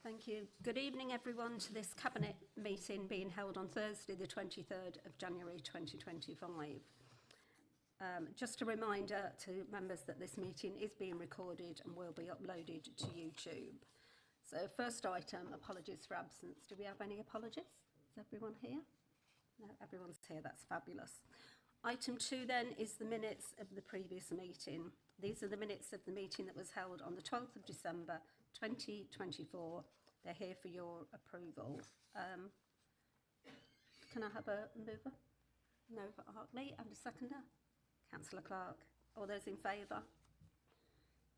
Thank you. Good evening, everyone, to this Cabinet meeting being held on Thursday, the 23rd of January 2025. Just a reminder to members that this meeting is being recorded and will be uploaded to YouTube. So first item, apologies for absence. Do we have any apologies? Is everyone here? No, everyone's here. That's fabulous. Item 2 then is the minutes of the previous meeting. These are the minutes of the meeting that was held on the 12th of December 2024. They're here for your approval. Can I have a mover? Nova Hartley, and a seconder? Councillor Clark. All those in favour?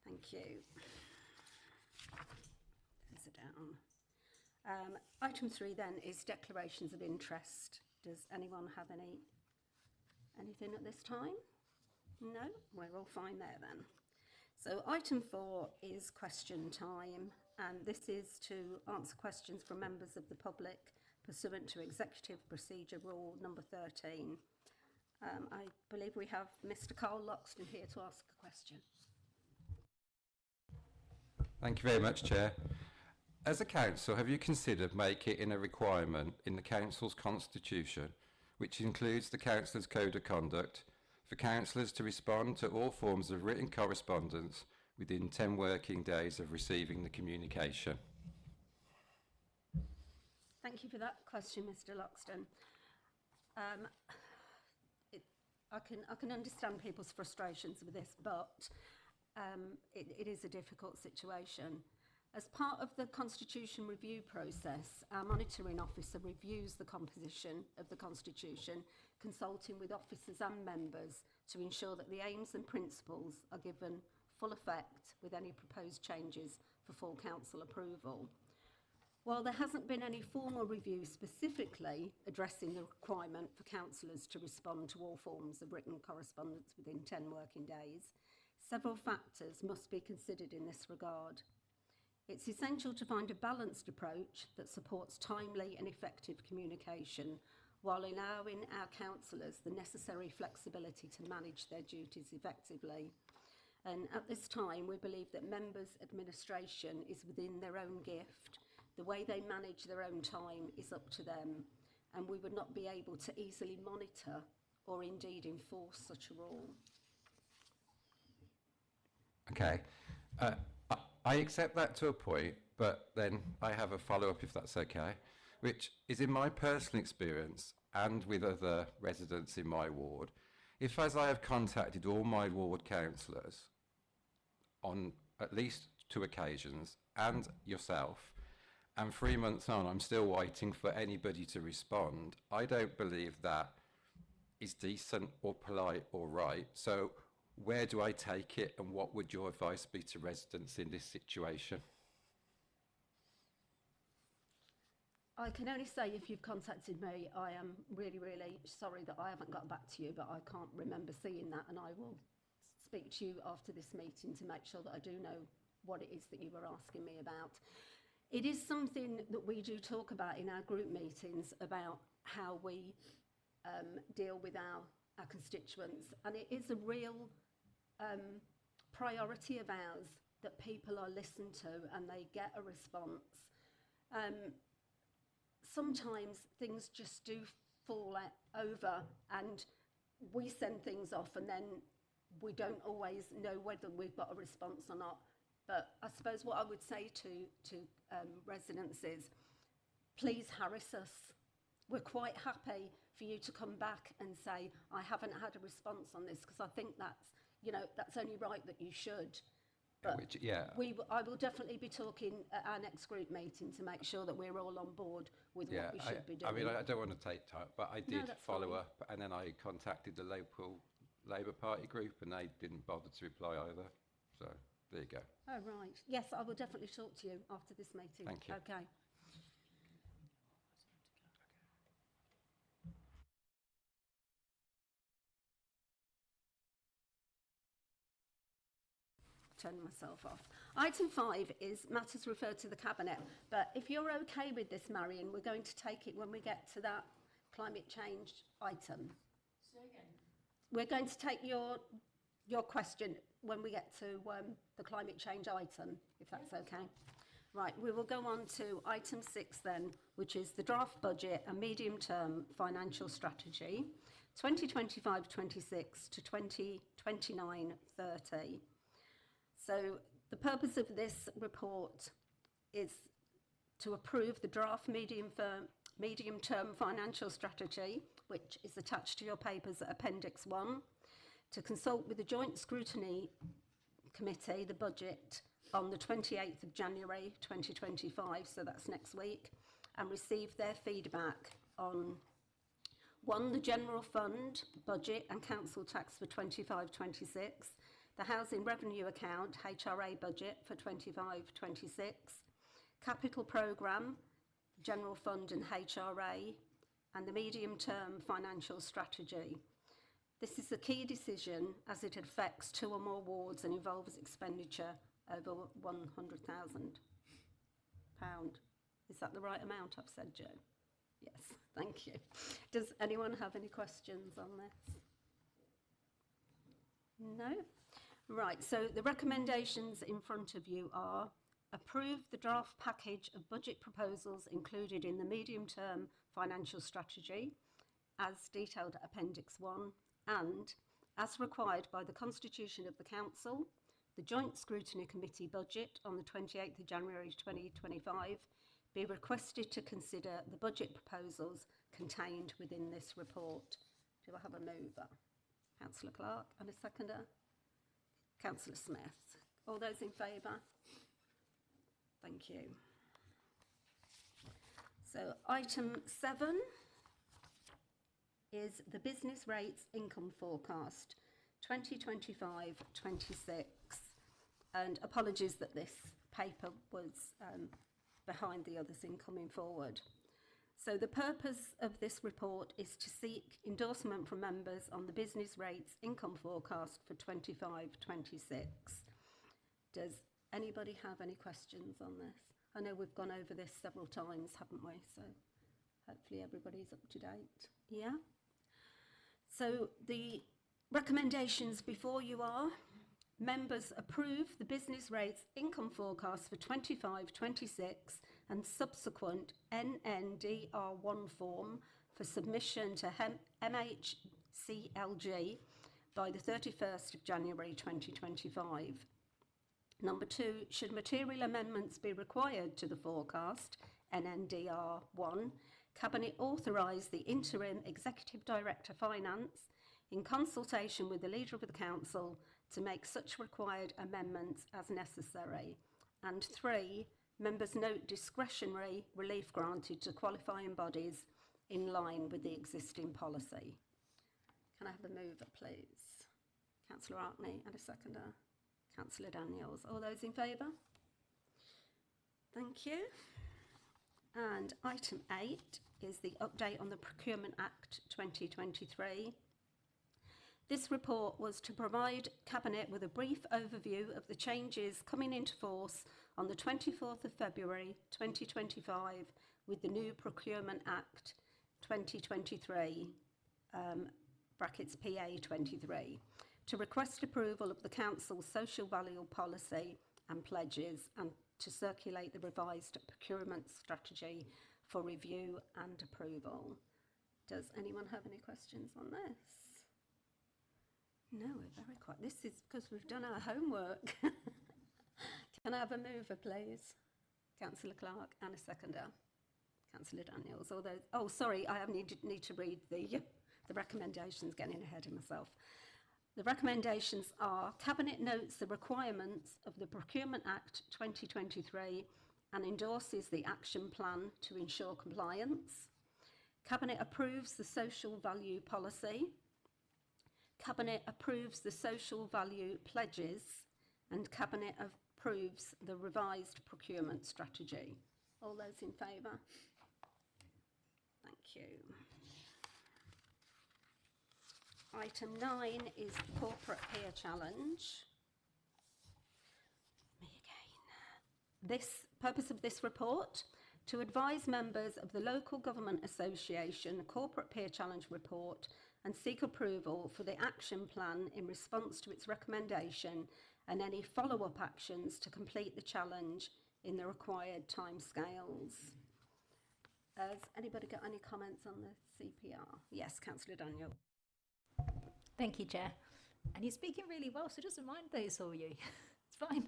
Thank you. Those are down. Item 3 then is declarations of interest. Does anyone have anything at this time? No? We're all fine there then. So item 4 is question time, and this is to answer questions from members of the public pursuant to Executive Procedure Rule number 13. I believe we have Mr. Carl Loxton here to ask a question. Thank you very much, Chair. As a council, have you considered making it a requirement in the council's constitution, which includes the councillor's code of conduct, for councillors to respond to all forms of written correspondence within 10 working days of receiving the communication? Thank you for that question, Mr. Loxton. I can understand people's frustrations with this, but it is a difficult situation. As part of the Constitution review process, our monitoring officer reviews the composition of the Constitution, consulting with officers and members to ensure that the aims and principles are given full effect with any proposed changes for full council approval. While there hasn't been any formal review specifically addressing the requirement for councillors to respond to all forms of written correspondence within 10 working days, several factors must be considered in this regard. It's essential to find a balanced approach that supports timely and effective communication while allowing our councillors the necessary flexibility to manage their duties effectively. And at this time, we believe that members' administration is within their own gift. The way they manage their own time is up to them, and we would not be able to easily monitor or indeed enforce such a rule. Okay. I accept that to a point, but then I have a follow-up if that's okay, which is in my personal experience and with other residents in my ward, if as I have contacted all my ward councillors on at least 2 occasions and yourself, and 3 months on I'm still waiting for anybody to respond, I don't believe that is decent or polite or right. So where do I take it, and what would your advice be to residents in this situation? I can only say if you've contacted me, I am really, really sorry that I haven't got back to you, but I can't remember seeing that, and I will speak to you after this meeting to make sure that I do know what it is that you were asking me about. It is something that we do talk about in our group meetings about how we deal with our constituents, and it is a real priority of ours that people are listened to and they get a response. Sometimes things just do fall over and we send things off and then we don't always know whether we've got a response or not. But I suppose what I would say to residents is, please harass us. We're quite happy for you to come back and say, I haven't had a response on this, because I think that's only right that you should. But I will definitely be talking at our next group meeting to make sure that we're all on board with what we should be doing. I mean, I don't want to take time, but I did follow up, and then I contacted the local Labour Party group and they didn't bother to reply either. So there you go. Oh, right. Yes, I will definitely talk to you after this meeting. Thank you. Okay. Turn myself off. Item 5 is matters referred to the Cabinet, but if you're okay with this, Marion, we're going to take it when we get to that climate change item. Say again. We're going to take your question when we get to the climate change item, if that's okay. Right, we will go on to item 6 then, which is the draft budget and medium-term financial strategy, 2025-26 to 2029-30. So the purpose of this report is to approve the draft medium-term financial strategy, which is attached to your papers at Appendix 1, to consult with the Joint Scrutiny Committee, the budget, on the 28th of January 2025, so that's next week, and receive their feedback on 1, the general fund budget and council tax for 25-26, the housing revenue account HRA budget for 25-26, capital programme, general fund and HRA, and the medium-term financial strategy. This is a key decision as it affects 2 or more wards and involves expenditure over £100,000. Is that the right amount I've said, Jo? Yes, thank you. Does anyone have any questions on this? No? Right, so the recommendations in front of you are: approve the draft package of budget proposals included in the medium-term financial strategy as detailed at Appendix 1, and, as required by the Constitution of the Council, the Joint Scrutiny Committee budget on the 28th of January 2025 be requested to consider the budget proposals contained within this report. Do I have a mover? Councillor Clark, and a seconder? Councillor Smith. All those in favour? Thank you. So item 7 is the business rates income forecast 2025-26, and apologies that this paper was behind the others in coming forward. So the purpose of this report is to seek endorsement from members on the business rates income forecast for 25-26. Does anybody have any questions on this? I know we've gone over this several times, haven't we? So hopefully everybody's up to date. Yeah? So the recommendations before you are: members approve the business rates income forecast for 25-26 and subsequent NNDR1 form for submission to MHCLG by the 31st of January 2025. Number 2, should material amendments be required to the forecast NNDR1, Cabinet authorise the Interim Executive Director Finance, in consultation with the Leader of the Council, to make such required amendments as necessary. And 3, members note discretionary relief granted to qualifying bodies in line with the existing policy. Can I have a mover, please? Councillor Arkney, and a seconder. Councillor Daniels. All those in favour? Thank you. And item 8 is the update on the Procurement Act 2023. This report was to provide Cabinet with a brief overview of the changes coming into force on the 24th of February 2025 with the new Procurement Act 2023, brackets PA 23, to request approval of the Council's social value policy and pledges, and to circulate the revised procurement strategy for review and approval. Does anyone have any questions on this? No, we're very quiet. This is because we've done our homework. Can I have a mover, please? Councillor Clark, and a seconder. Councillor Daniels. All those. Oh, sorry, I need to read the recommendations, getting ahead of myself. The recommendations are: Cabinet notes the requirements of the Procurement Act 2023 and endorses the action plan to ensure compliance. Cabinet approves the social value policy. Cabinet approves the social value pledges, and Cabinet approves the revised procurement strategy. All those in favour? Thank you. Item 9 is the Corporate Peer Challenge. Me again. This purpose of this report: to advise members of the Local Government Association Corporate Peer Challenge report and seek approval for the action plan in response to its recommendation and any follow-up actions to complete the challenge in the required timescales. Has anybody got any comments on the CPR? Yes, Councillor Daniel. Thank you, Chair. And you're speaking really well, so it doesn't mind those all you. It's fine.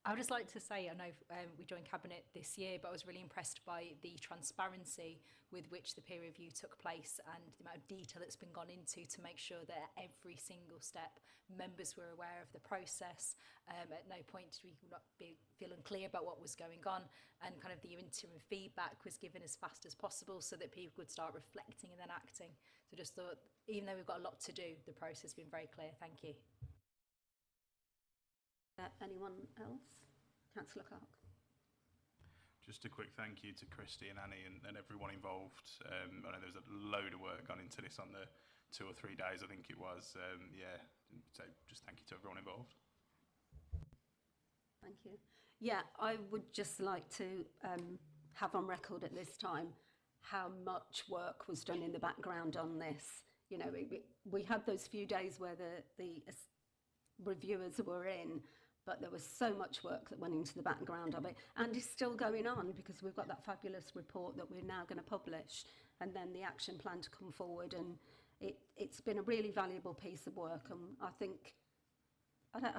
I would just like to say, I know we joined Cabinet this year, but I was really impressed by the transparency with which the peer review took place and the amount of detail that's been gone into to make sure that at every single step members were aware of the process. At no point did we not feel unclear about what was going on, and kind of the interim feedback was given as fast as possible so that people could start reflecting and then acting. So just thought, even though we've got a lot to do, the process has been very clear. Thank you. Anyone else? Councillor Clark. Just a quick thank you to Christy and Annie and everyone involved. I know there's a load of work gone into this on the 2 or 3 days, I think it was. Yeah, so just thank you to everyone involved. Thank you. Yeah, I would just like to have on record at this time how much work was done in the background on this. You know, we had those few days where the reviewers were in, but there was so much work that went into the background of it, and is still going on, because we've got that fabulous report that we're now going to publish, and then the action plan to come forward, and it's been a really valuable piece of work, and I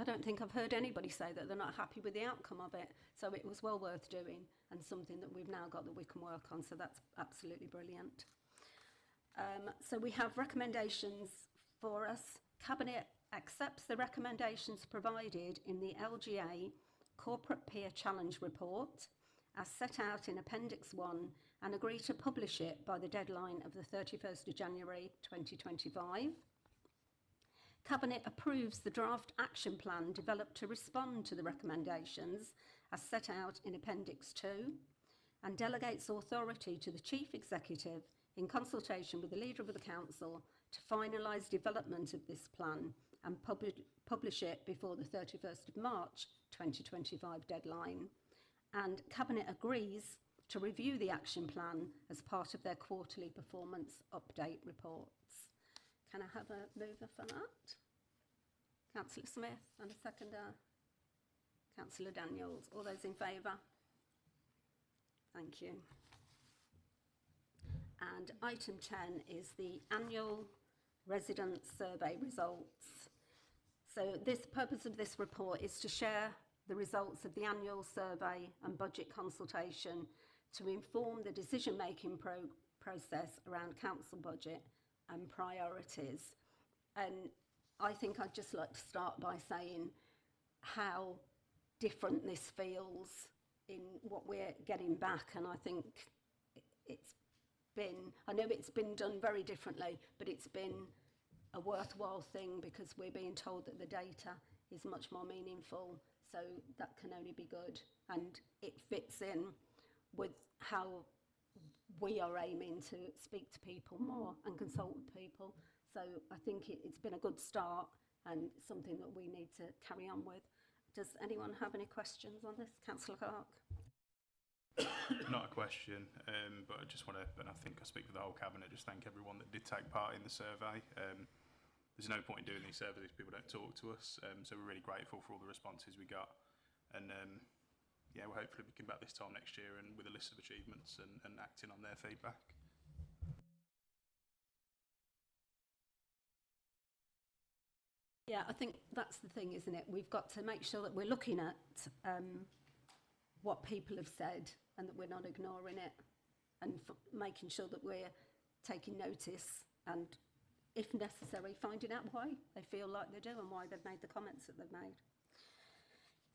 don't think I've heard anybody say that they're not happy with the outcome of it. So it was well worth doing, and something that we've now got that we can work on, so that's absolutely brilliant. So we have recommendations for us. Cabinet accepts the recommendations provided in the LGA Corporate Peer Challenge Report as set out in Appendix 1 and agree to publish it by the deadline of the 31st of January 2025. Cabinet approves the draft action plan developed to respond to the recommendations as set out in Appendix 2 and delegates authority to the Chief Executive in consultation with the Leader of the Council to finalise development of this plan and publish it before the 31st of March 2025 deadline. And Cabinet agrees to review the action plan as part of their quarterly performance update reports. Can I have a mover for that? Councillor Smith, and a seconder. Councillor Daniels. All those in favour? Thank you. And item 10 is the annual resident survey results. So the purpose of this report is to share the results of the annual survey and budget consultation to inform the decision-making process around council budget and priorities. And I think I'd just like to start by saying how different this feels in what we're getting back. And I think I know it's been done very differently, but it's been a worthwhile thing because we're being told that the data is much more meaningful. So that can only be good. And it fits in with how we are aiming to speak to people more and consult with people. So I think it's been a good start and something that we need to carry on with. Does anyone have any questions on this? Councillor Clark? Not a question, but I just want to, and I think I speak for the whole Cabinet, just thank everyone that did take part in the survey. There's no point in doing these surveys if people don't talk to us, so we're really grateful for all the responses we got. And yeah, well, hopefully we can back this time next year and with a list of achievements and acting on their feedback. Yeah, I think that's the thing, isn't it? We've got to make sure that we're looking at what people have said and that we're not ignoring it, and making sure that we're taking notice and, if necessary, finding out why they feel like they do and why they've made the comments that they've made.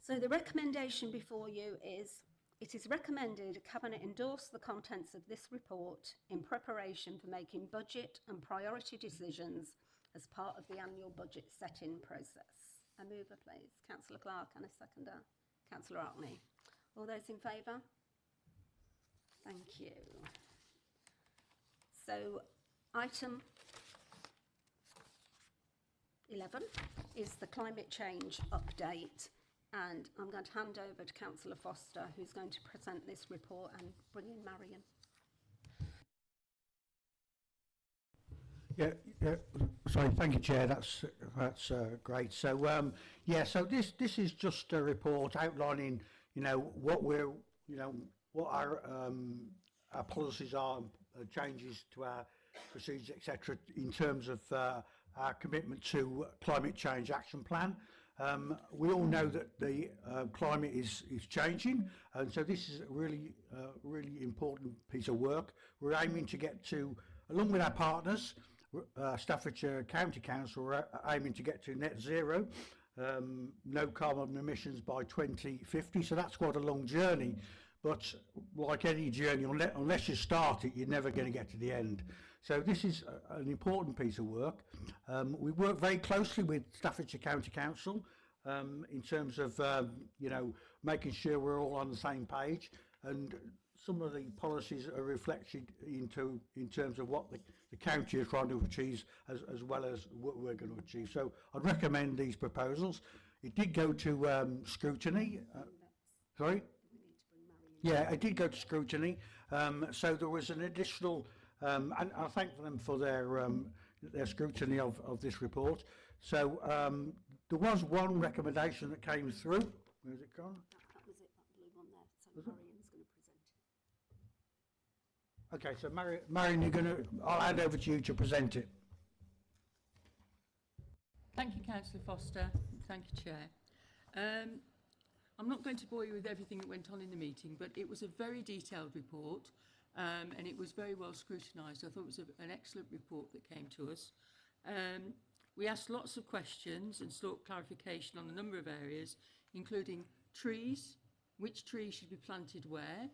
So the recommendation before you is, it is recommended Cabinet endorse the contents of this report in preparation for making budget and priority decisions as part of the annual budget set-in process. A mover, please. Councillor Clark, and a seconder. Councillor Arkney. All those in favour? Thank you. So item 11 is the climate change update, and I'm going to hand over to Councillor Foster, who's going to present this report, and bring in Marion. Yeah, sorry, thank you, Chair. That's That's great. So yeah, so this is just a report outlining, what we're, what our policies are, changes to our procedures, etc., in terms of our commitment to climate change action plan. We all know that the climate is changing, and so this is a really important piece of work. We're aiming to get to, along with our partners, Staffordshire County Council, we're aiming to get to net zero, no carbon emissions by 2050. So that's quite a long journey, but like any journey, unless you start it, you're never going to get to the end. So this is an important piece of work. We work very closely with Staffordshire County Council in terms of making sure we're all on the same page, and some of the policies are reflected in terms of what the county is trying to achieve as well as what we're going to achieve. So I'd recommend these proposals. It did go to scrutiny. Sorry? Yeah, it did go to scrutiny. So there was an additional, and I thank them for their scrutiny of this report. So there was one recommendation that came through. Where's it gone? That was it, that blue one there. So Marian's going to present it. Okay, so Marion, I'll hand over to you to present it. Thank you, Councillor Foster. Thank you, Chair. I'm not going to bore you with everything that went on in the meeting, but it was a very detailed report, and it was very well scrutinised. I thought it was an excellent report that came to us. We asked lots of questions and sought clarification on a number of areas, including trees, which trees should be planted where,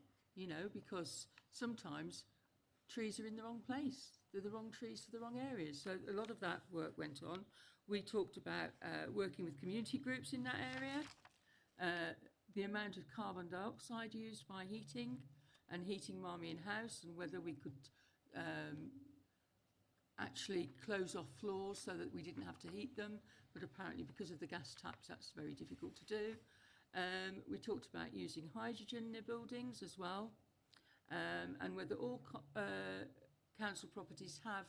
because sometimes trees are in the wrong place. They're the wrong trees for the wrong areas. So a lot of that work went on. We talked about working with community groups in that area, the amount of carbon dioxide used by heating and heating Marmion House, and whether we could actually close off floors so that we didn't have to heat them, but apparently because of the gas taps that's very difficult to do. We talked about using hydrogen in the buildings as well, and whether all council properties have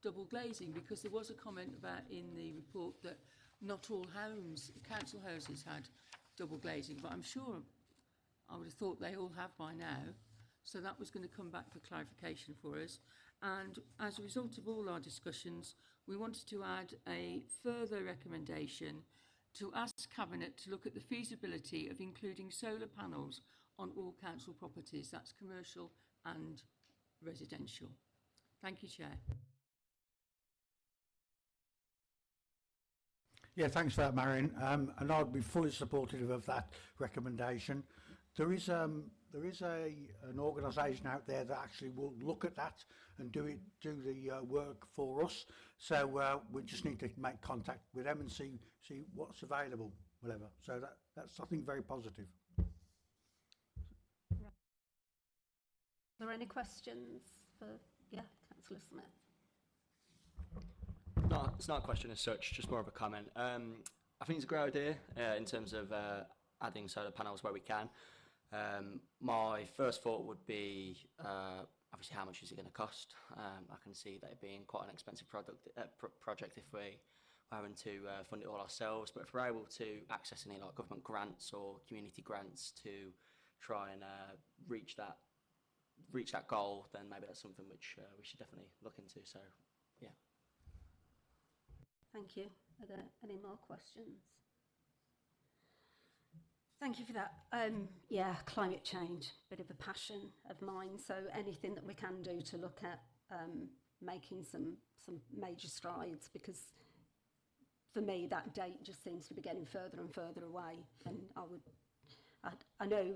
double glazing, because there was a comment about in the report that not all council houses had double glazing, but I'm sure, I would have thought they all have by now. So that was going to come back for clarification for us. And as a result of all our discussions, we wanted to add a further recommendation to ask Cabinet to look at the feasibility of including solar panels on all council properties. That's commercial and residential. Thank you, Chair. Yeah, thanks for that, Marion. And I'd be fully supportive of that recommendation. There is an organisation out there that actually will look at that and do the work for us. So we just need to make contact with them and see what's available, whatever. So that's something very positive. Are there any questions for, Councillor Smith? No, it's not a question as such, just more of a comment. I think it's a great idea in terms of adding solar panels where we can. My first thought would be obviously how much is it going to cost. I can see that it being quite an expensive project if we were having to fund it all ourselves, but if we're able to access any like government grants or community grants to try and reach that goal, then maybe that's something which we should definitely look into. So yeah. Thank you. Are there any more questions? Thank you for that. Climate change, bit of a passion of mine. So anything that we can do to look at making some major strides, because for me that date just seems to be getting further and further away. And I know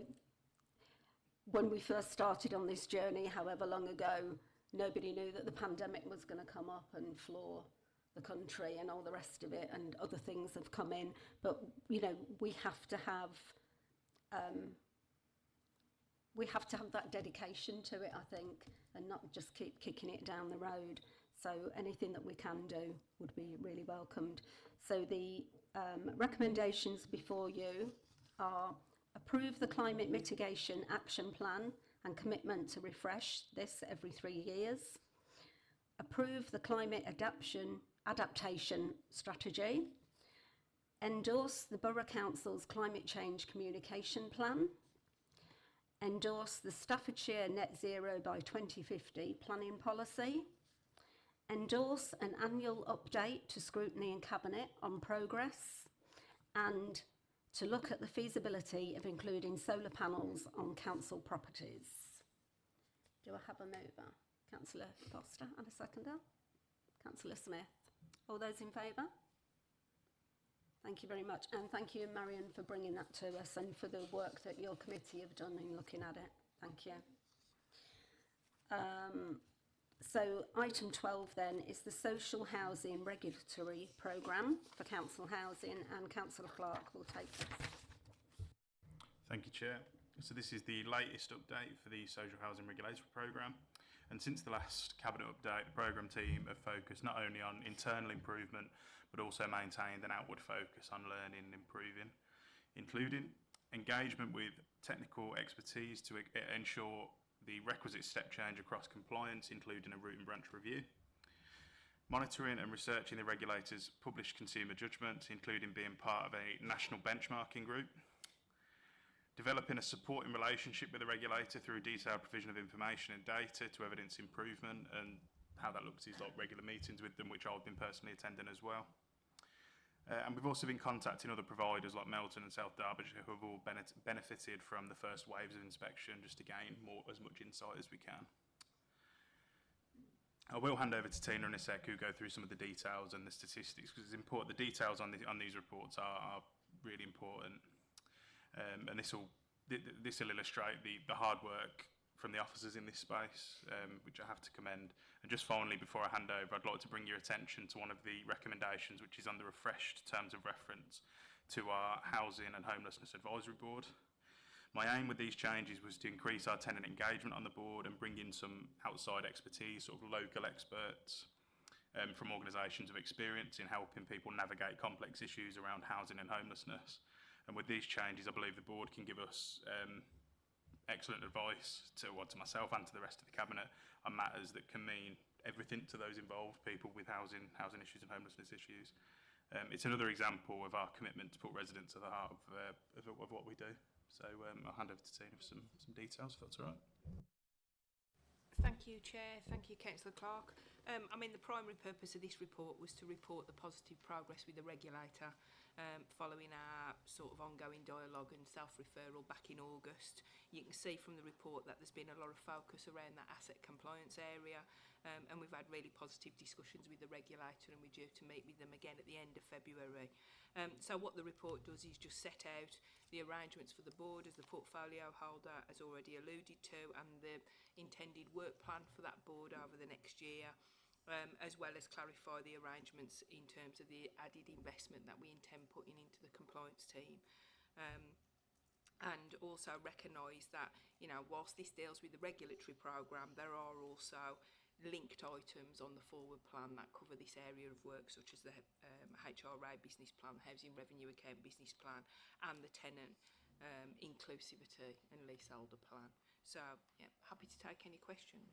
when we first started on this journey, however long ago, nobody knew that the pandemic was going to come up and floor the country and all the rest of it, and other things have come in. But we have to have that dedication to it, I think, and not just keep kicking it down the road. So anything that we can do would be really welcomed. So the recommendations before you are: approve the climate mitigation action plan and commitment to refresh this every 3 years. Approve the climate adaptation adaptation strategy, endorse the Borough Council's climate change communication plan, endorse the Staffordshire Net Zero by 2050 planning policy, endorse an annual update to scrutiny and cabinet on progress, and to look at the feasibility of including solar panels on council properties. Do I have a mover? Councillor Foster, and a seconder? Councillor Smith. All those in favour? Thank you very much, and thank you, Marion, for bringing that to us and for the work that your committee have done in looking at it. Thank you. So item 12 then is the social housing regulatory programme for council housing, and Councillor Clark will take this. Thank you, Chair. So this is the latest update for the social housing regulatory programme. And since the last cabinet update, the programme team have focused not only on internal improvement, but also maintained an outward focus on learning and improving, including engagement with technical expertise to ensure the requisite step change across compliance, including a root and branch review, monitoring and researching the regulator's published consumer judgment, including being part of a national benchmarking group, developing a supporting relationship with the regulator through detailed provision of information and data to evidence improvement, and how that looks is like regular meetings with them, which I've been personally attending as well. And we've also been contacting other providers like Melton and South Derbyshire, who have all benefited from the first waves of inspection, just to gain as much insight as we can. I will hand over to Tina in a sec, who go through some of the details and the statistics, because it's important. The details on these reports are really important, and this will illustrate the hard work from the officers in this space, which I have to commend. And just finally, before I hand over, I'd like to bring your attention to one of the recommendations, which is on the refreshed terms of reference to our Housing and Homelessness Advisory Board. My aim with these changes was to increase our tenant engagement on the board and bring in some outside expertise, sort of local experts from organisations of experience in helping people navigate complex issues around housing and homelessness. And with these changes, I believe the board can give us excellent advice to myself and to the rest of the cabinet on matters that can mean everything to those involved, people with housing issues and homelessness issues. It's another example of our commitment to put residents at the heart of what we do. So I'll hand over to Tina for some details, if that's all right. Thank you, Chair. Thank you, Councillor Clark. The primary purpose of this report was to report the positive progress with the regulator following our sort of ongoing dialogue and self-referral back in August. You can see from the report that there's been a lot of focus around that asset compliance area, and we've had really positive discussions with the regulator, and we're due to meet with them again at the end of February. So what the report does is just set out the arrangements for the board as the portfolio holder, as already alluded to, and the intended work plan for that board over the next year, as well as clarify the arrangements in terms of the added investment that we intend putting into the compliance team. And also recognise that, whilst this deals with the regulatory programme, there are also linked items on the forward plan that cover this area of work, such as the HRA business plan, Housing Revenue Account business plan, and the tenant inclusivity and leaseholder plan. So, yeah, happy to take any questions.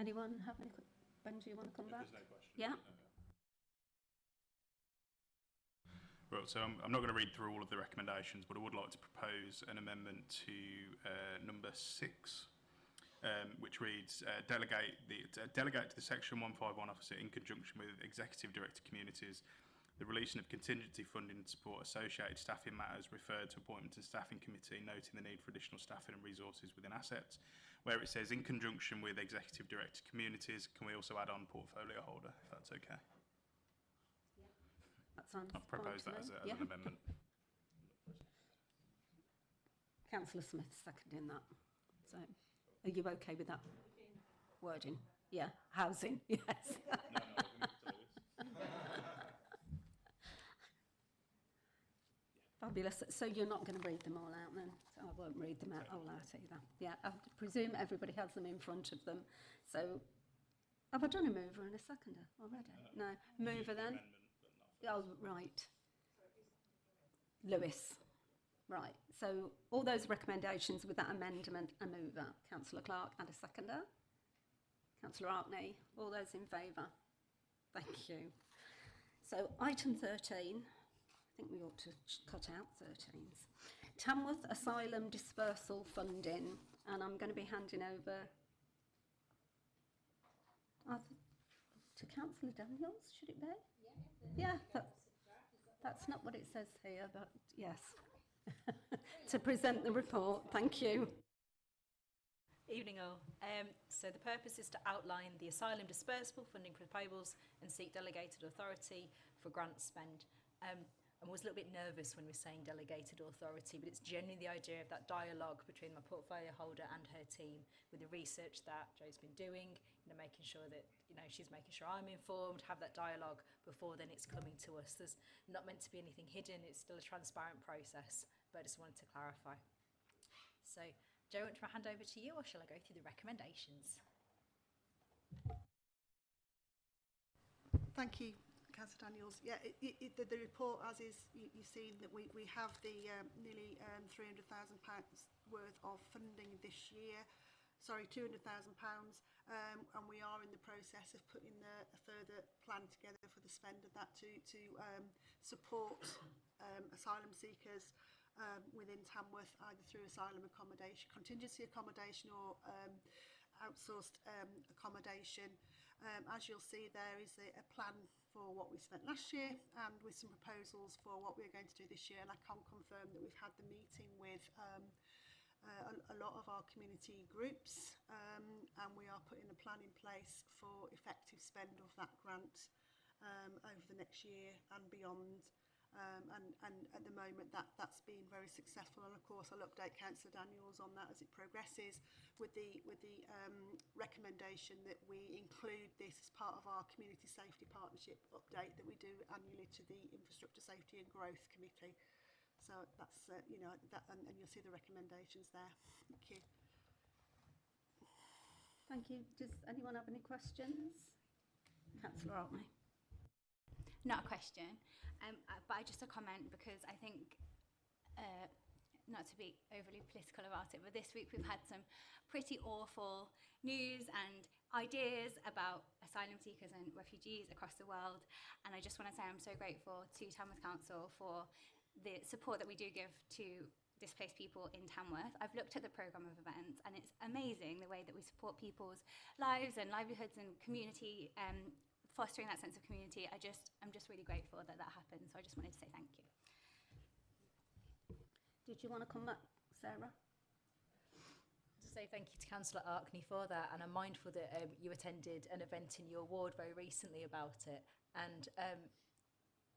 Anyone have any questions? Ben, do you want to come back? There's no question. Yeah. Right, so I'm not going to read through all of the recommendations, but I would like to propose an amendment to number 6, which reads, delegate to the Section 151 officer, in conjunction with Executive Director Communities, the releasing of contingency funding to support associated staffing matters referred to appointment to staffing committee, noting the need for additional staffing and resources within assets. Where it says in conjunction with Executive Director Communities, can we also add on portfolio holder, if that's okay? That sounds I've proposed that as an amendment. Councillor Smith seconding that. So, are you okay with that wording? Yeah, housing, yes. Fabulous. So you're not going to read them all out then? So I won't read them all out either. Yeah, I presume everybody has them in front of them. So, have I done a mover and a seconder already? No. Mover then? Oh, right. Lewis. Right. So all those recommendations with that amendment, a mover. Councillor Clark, and a seconder. Councillor Arkney. All those in favour? Thank you. So item 13, I think we ought to cut out 13s. Tamworth Asylum Dispersal Funding, and I'm going to be handing over to Councillor Daniels, should it be? Yeah, that's not what it says here, but yes. To present the report, thank you. Evening all. So the purpose is to outline the asylum dispersal funding proposals and seek delegated authority for grant spend. I was a little bit nervous when we were saying delegated authority, but it's generally the idea of that dialogue between my portfolio holder and her team with the research that Jo's been doing, making sure that, she's making sure I'm informed, have that dialogue before then it's coming to us. There's not meant to be anything hidden, it's still a transparent process, but I just wanted to clarify. So, Jo, want to hand over to you, or shall I go through the recommendations? Thank you, Councillor Daniels. Yeah, the report, as is, you've seen that we have the nearly £300,000 worth of funding this year. Sorry, £200,000, and we are in the process of putting a further plan together for the spend of that to support asylum seekers within Tamworth, either through asylum accommodation, contingency accommodation, or outsourced accommodation. As you'll see, there is a plan for what we spent last year and with some proposals for what we're going to do this year. And I can confirm that we've had the meeting with a lot of our community groups, and we are putting a plan in place for effective spend of that grant over the next year and beyond. And at the moment that's been very successful, and of course I'll update Councillor Daniels on that as it progresses, with the recommendation that we include this as part of our community safety partnership update that we do annually to the Infrastructure Safety and Growth Committee. So that's and you'll see the recommendations there. Thank you. Thank you. Does anyone have any questions? Councillor Arkney. Not a question, but just a comment, because I think, not to be overly political about it, but this week we've had some pretty awful news and ideas about asylum seekers and refugees across the world, and I just want to say I'm so grateful to Tamworth Council for the support that we do give to displaced people in Tamworth. I've looked at the programme of events, and it's amazing the way that we support people's lives and livelihoods and community, fostering that sense of community. I'm just really grateful that happened, so I just wanted to say thank you. Did you want to come back, Sarah? To say thank you to Councillor Arkney for that, and I'm mindful that you attended an event in your ward very recently about it, and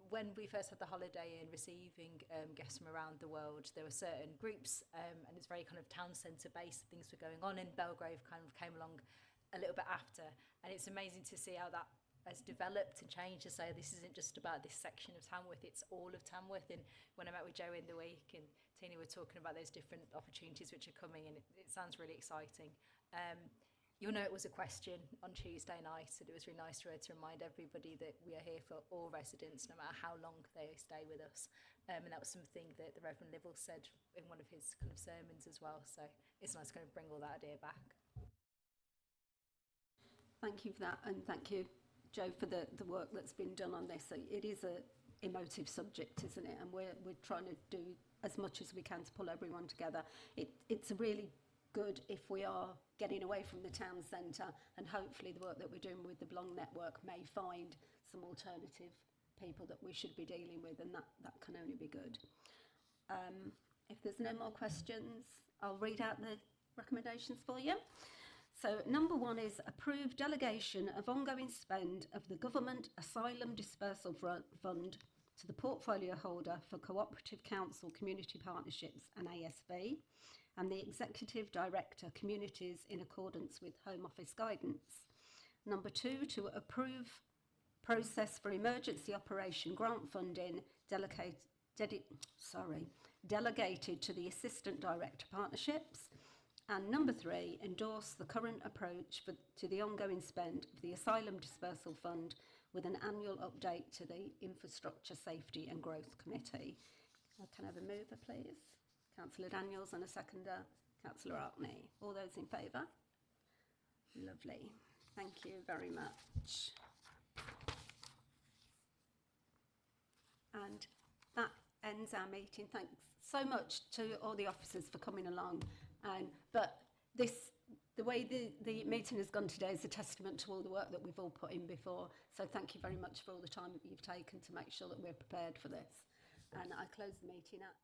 when we first had the holiday in receiving guests from around the world, there were certain groups, and it's very kind of town centre based, things were going on, and Belgrave kind of came along a little bit after, and it's amazing to see how that has developed and changed, to say this isn't just about this section of Tamworth, it's all of Tamworth. And when I met with Jo in the week and Tina were talking about those different opportunities which are coming, and it sounds really exciting. You'll know it was a question on Tuesday night, and it was really nice for her to remind everybody that we are here for all residents, no matter how long they stay with us. And that was something that the Reverend Livell said in one of his kind of sermons as well. So it's nice to kind of bring all that idea back. Thank you for that, and thank you, Jo, for the work that's been done on this. It is a emotive subject, isn't it? And we're trying to do as much as we can to pull everyone together. It's really good if we are getting away from the town centre, and hopefully the work that we're doing with the Blong Network may find some alternative people that we should be dealing with, and that can only be good. If there's no more questions, I'll read out the recommendations for you. So number 1 is approve delegation of ongoing spend of the Government Asylum Dispersal Fund to the portfolio holder for Cooperative Council Community Partnerships and ASB, and the Executive Director Communities in accordance with Home Office guidance. Number 2, to approve process for emergency operation grant funding delegated to the Assistant Director Partnerships. And number 3, endorse the current approach to the ongoing spend of the Asylum Dispersal Fund with an annual update to the Infrastructure Safety and Growth Committee. Can I have a mover, please? Councillor Daniels, and a seconder, Councillor Arkney. All those in favour? Lovely. Thank you very much. And that ends our meeting. Thanks so much to all the officers for coming along. But the way the meeting has gone today is a testament to all the work that we've all put in before. So thank you very much for all the time that you've taken to make sure that we're prepared for this. And I close the meeting at